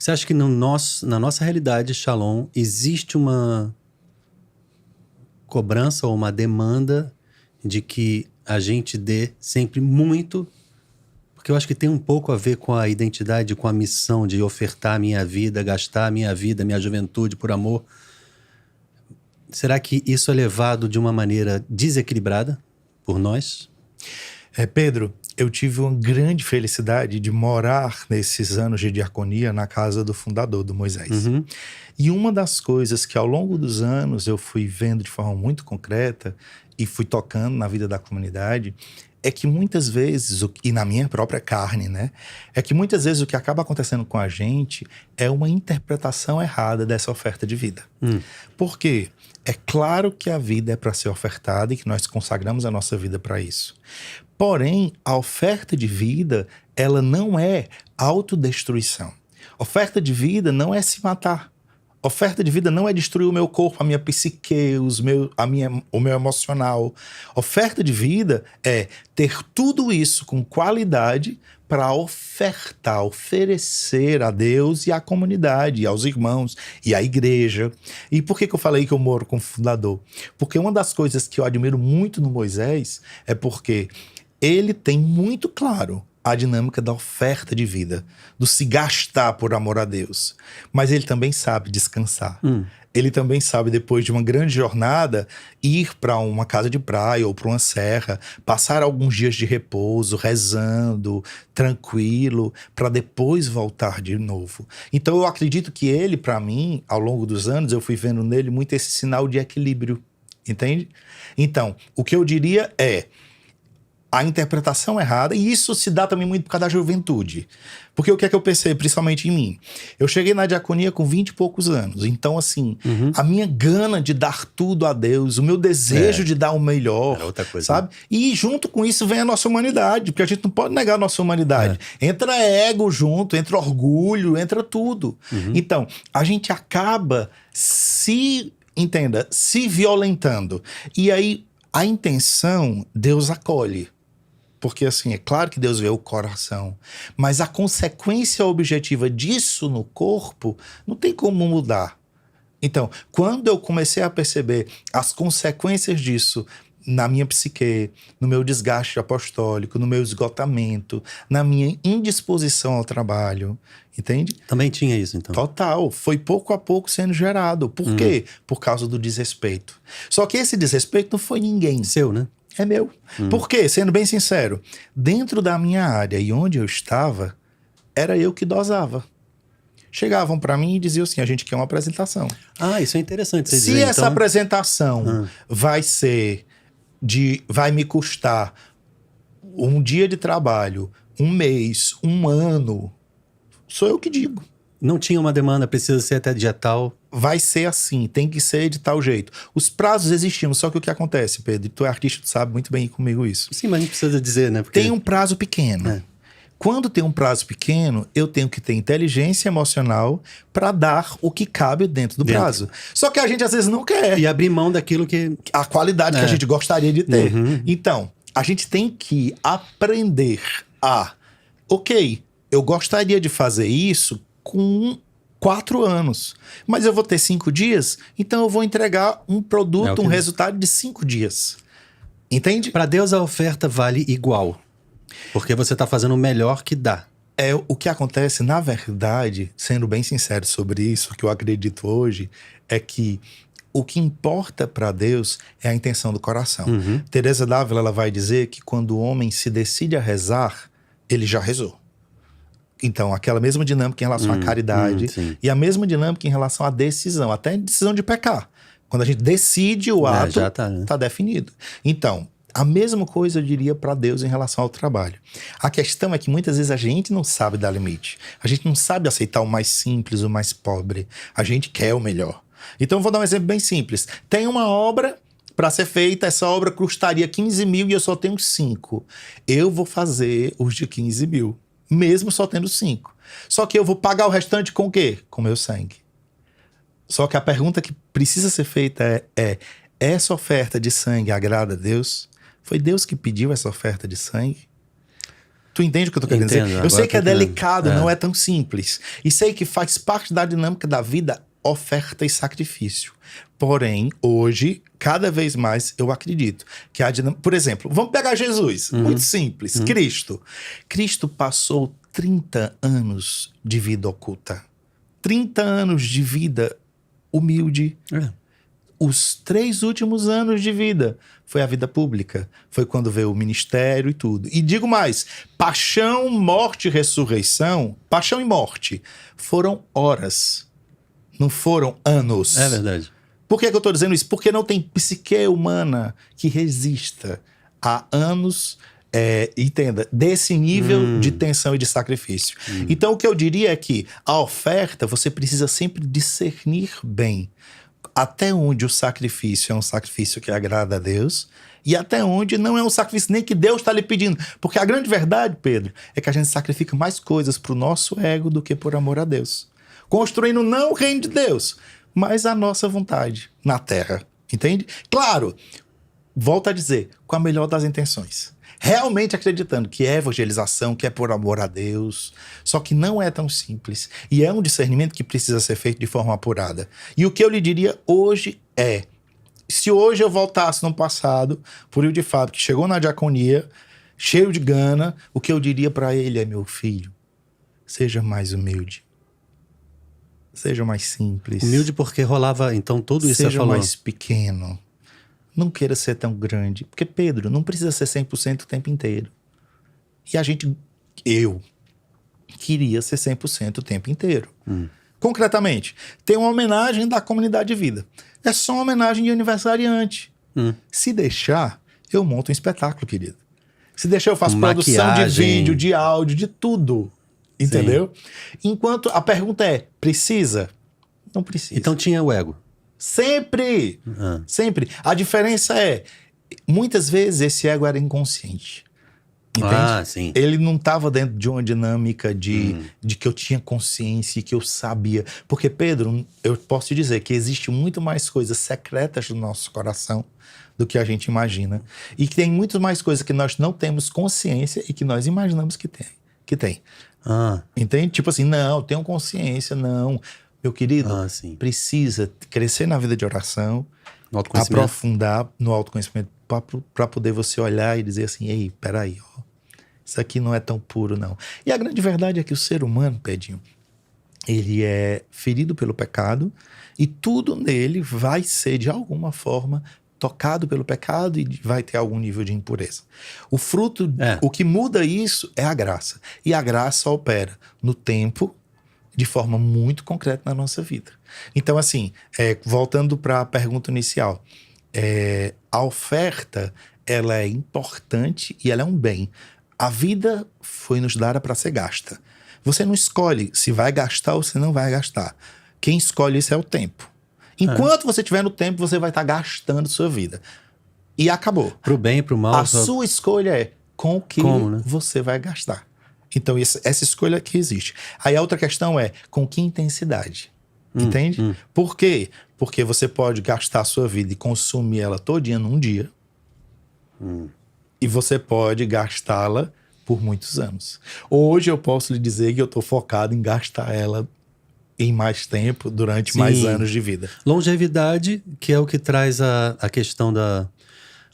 Você acha que na nossa realidade, Shalom, existe uma cobrança ou uma demanda de que a gente dê sempre muito? Porque eu acho que tem um pouco a ver com a identidade, com a missão de ofertar a minha vida, gastar a minha vida, minha juventude por amor. Será que isso é levado de uma maneira desequilibrada por nós? Pedro, eu tive uma grande felicidade de morar nesses anos de diaconia na casa do fundador, do Moisés. Uhum. E uma das coisas que ao longo dos anos eu fui vendo de forma muito concreta e fui tocando na vida da comunidade é que muitas vezes, e na minha própria carne, né? É que muitas vezes o que acaba acontecendo com a gente é uma interpretação errada dessa oferta de vida. Por quê? É claro que a vida é para ser ofertada e que nós consagramos a nossa vida para isso. Porém, a oferta de vida, ela não é autodestruição. Oferta de vida não é se matar. Oferta de vida não é destruir o meu corpo, a minha psique, o meu emocional. Oferta de vida é ter tudo isso com qualidade para ofertar, oferecer a Deus e à comunidade, e aos irmãos, e à igreja. E por que eu falei que eu moro com o fundador? Porque uma das coisas que eu admiro muito no Moisés é porque ele tem muito claro a dinâmica da oferta de vida, do se gastar por amor a Deus. Mas ele também sabe descansar. Ele também sabe, depois de uma grande jornada, ir para uma casa de praia ou para uma serra, passar alguns dias de repouso, rezando, tranquilo, para depois voltar de novo. Então eu acredito que ele, para mim, ao longo dos anos, eu fui vendo nele muito esse sinal de equilíbrio, entende? Então, o que eu diria é a interpretação errada, e isso se dá também muito por causa da juventude. Porque o que é que eu percebo, principalmente em mim? Eu cheguei na diaconia com 20 e poucos anos, então assim, a minha gana de dar tudo a Deus, o meu desejo de dar o melhor, outra coisa, sabe? E junto com isso vem a nossa humanidade, porque a gente não pode negar a nossa humanidade. Entra ego junto, entra orgulho, entra tudo. Então, a gente acaba se violentando. E aí, a intenção, Deus acolhe. Porque assim, é claro que Deus vê o coração, mas a consequência objetiva disso no corpo não tem como mudar. Então, quando eu comecei a perceber as consequências disso na minha psique, no meu desgaste apostólico, no meu esgotamento, na minha indisposição ao trabalho, entende? Também tinha isso, então. Total, foi pouco a pouco sendo gerado. Por quê? Por causa do desrespeito. Só que esse desrespeito não foi ninguém. Seu, né? É meu. Por quê? Sendo bem sincero, dentro da minha área e onde eu estava, era eu que dosava. Chegavam para mim e diziam assim, a gente quer uma apresentação. Ah, isso é interessante você Se dizer, essa então... apresentação vai me custar um dia de trabalho, um mês, um ano, sou eu que digo. Não tinha uma demanda, precisa ser até dia tal. Vai ser assim, tem que ser de tal jeito. Os prazos existiam, só que o que acontece, Pedro? Tu é artista, tu sabe muito bem comigo isso. Sim, mas não precisa dizer, né? Porque... Tem um prazo pequeno. Quando tem um prazo pequeno, eu tenho que ter inteligência emocional para dar o que cabe dentro do prazo. Só que a gente às vezes não quer. E abrir mão daquilo que... A qualidade que a gente gostaria de ter. Então, a gente tem que aprender a... Ok, eu gostaria de fazer isso com 4 anos. Mas eu vou ter 5 dias, então eu vou entregar um produto, um resultado de 5 dias. Entende? Para Deus a oferta vale igual. Porque você está fazendo o melhor que dá. O que acontece, na verdade, sendo bem sincero sobre isso, o que eu acredito hoje, é que o que importa para Deus é a intenção do coração. Teresa d'Ávila, ela vai dizer que quando o homem se decide a rezar, ele já rezou. Então, aquela mesma dinâmica em relação à caridade e a mesma dinâmica em relação à decisão, até decisão de pecar. Quando a gente decide o ato, já tá, né? Tá definido. Então, a mesma coisa eu diria para Deus em relação ao trabalho. A questão é que muitas vezes a gente não sabe dar limite. A gente não sabe aceitar o mais simples, o mais pobre. A gente quer o melhor. Então, eu vou dar um exemplo bem simples. Tem uma obra para ser feita, essa obra custaria 15 mil e eu só tenho 5. Eu vou fazer os de 15 mil. Mesmo só tendo 5. Só que eu vou pagar o restante com o quê? Com meu sangue. Só que a pergunta que precisa ser feita é essa oferta de sangue agrada a Deus? Foi Deus que pediu essa oferta de sangue? Tu entende o que eu tô querendo Entendo, dizer? Eu agora sei que é tô entendendo. delicado, não é tão simples. E sei que faz parte da dinâmica da vida, oferta e sacrifício. Porém, hoje, cada vez mais, eu acredito que a dinâmica... Por exemplo, vamos pegar Jesus. Muito simples. Cristo. Cristo passou 30 anos de vida oculta. 30 anos de vida humilde. Os 3 últimos anos de vida foi a vida pública. Foi quando veio o ministério e tudo. E digo mais, paixão, morte e ressurreição, paixão e morte, foram horas, não foram anos. É verdade. Por que eu estou dizendo isso? Porque não tem psique humana que resista a anos, entenda, desse nível de tensão e de sacrifício. Então o que eu diria é que a oferta, você precisa sempre discernir bem até onde o sacrifício é um sacrifício que agrada a Deus e até onde não é um sacrifício nem que Deus está lhe pedindo. Porque a grande verdade, Pedro, é que a gente sacrifica mais coisas para o nosso ego do que por amor a Deus. Construindo não o reino de Deus, mas a nossa vontade na terra. Entende? Claro, volto a dizer, com a melhor das intenções. Realmente acreditando que é evangelização, que é por amor a Deus. Só que não é tão simples. E é um discernimento que precisa ser feito de forma apurada. E o que eu lhe diria hoje é, se hoje eu voltasse no passado, por Rio de Fábio, que chegou na diaconia, cheio de gana, o que eu diria para ele é, meu filho, seja mais humilde. Seja mais simples. Humilde porque rolava, então, tudo isso que você Seja falou. mais pequeno. Não queira ser tão grande. Porque, Pedro, não precisa ser 100% o tempo inteiro. E eu queria ser 100% o tempo inteiro. Concretamente, tem uma homenagem da comunidade de vida. É só uma homenagem de aniversariante. Se deixar, eu monto um espetáculo, querido. Se deixar, eu faço produção de vídeo, de áudio, de tudo. Entendeu? Sim. Enquanto a pergunta é, precisa? Não precisa. Então tinha o ego. Sempre! Sempre. A diferença é, muitas vezes esse ego era inconsciente. Entende? Ah, sim. Ele não estava dentro de uma dinâmica de que eu tinha consciência e que eu sabia. Porque, Pedro, eu posso te dizer que existe muito mais coisas secretas no nosso coração do que a gente imagina. E que tem muito mais coisas que nós não temos consciência e que nós imaginamos que tem. Entende? Tipo assim, não, tenho consciência, não. Meu querido, precisa crescer na vida de oração, aprofundar no autoconhecimento para poder você olhar e dizer assim, ei, peraí, ó, isso aqui não é tão puro, não. E a grande verdade é que o ser humano, Pedinho, ele é ferido pelo pecado e tudo nele vai ser, de alguma forma, tocado pelo pecado e vai ter algum nível de impureza. O fruto, o que muda isso é a graça. E a graça opera no tempo, de forma muito concreta na nossa vida. Então, assim, voltando para a pergunta inicial, a oferta, ela é importante e ela é um bem. A vida foi nos dada para ser gasta. Você não escolhe se vai gastar ou se não vai gastar. Quem escolhe isso é o tempo. Enquanto você estiver no tempo, você vai estar gastando sua vida. E acabou. Pro bem e pro mal. A sua escolha é com o que você vai gastar. Então, essa escolha que existe. Aí a outra questão é, com que intensidade? Entende? Por quê? Porque você pode gastar a sua vida e consumir ela todinha num dia. E você pode gastá-la por muitos anos. Hoje eu posso lhe dizer que eu estou focado em gastar ela em mais tempo, durante mais anos de vida. Longevidade, que é o que traz a questão da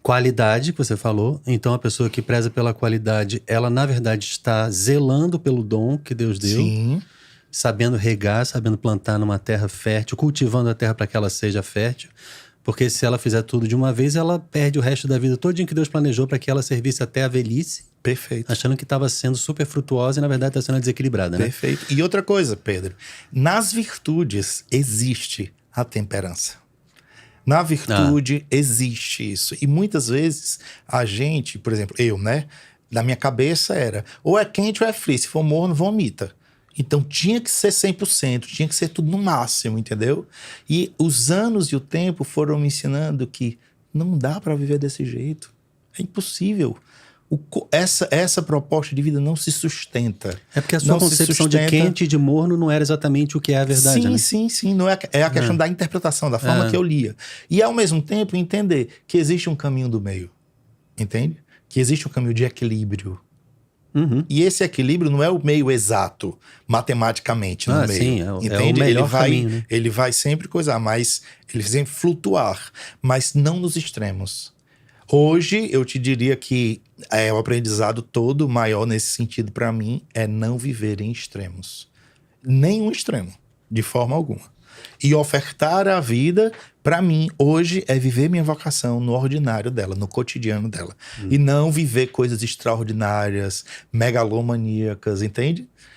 qualidade que você falou. Então, a pessoa que preza pela qualidade, ela, na verdade, está zelando pelo dom que Deus deu. Sim. Sabendo regar, sabendo plantar numa terra fértil, cultivando a terra para que ela seja fértil. Porque se ela fizer tudo de uma vez, ela perde o resto da vida todinho que Deus planejou para que ela servisse até a velhice. Perfeito. Achando que estava sendo super frutuosa e, na verdade, está sendo desequilibrada, né? Perfeito. E outra coisa, Pedro. Nas virtudes existe a temperança. Na virtude existe isso. E muitas vezes a gente, por exemplo, eu, né? Na minha cabeça era, ou é quente ou é frio. Se for morno, vomita. Então tinha que ser 100%, tinha que ser tudo no máximo, entendeu? E os anos e o tempo foram me ensinando que não dá para viver desse jeito. É impossível. Essa proposta de vida não se sustenta. É porque a sua concepção de quente e de morno não era exatamente o que é a verdade, né? Sim. Não é a questão da interpretação, da forma que eu lia. E, ao mesmo tempo, entender que existe um caminho do meio. Entende? Que existe um caminho de equilíbrio. Uhum. E esse equilíbrio não é o meio exato, matematicamente, no meio. Sim, é o Entende? melhor caminho, né? Ele vai sempre coisar, mas ele sempre flutuar, mas não nos extremos. Hoje, eu te diria que o aprendizado todo maior nesse sentido para mim é não viver em extremos. Nenhum extremo, de forma alguma. E ofertar a vida, para mim, hoje, é viver minha vocação no ordinário dela, no cotidiano dela. E não viver coisas extraordinárias, megalomaníacas, entende?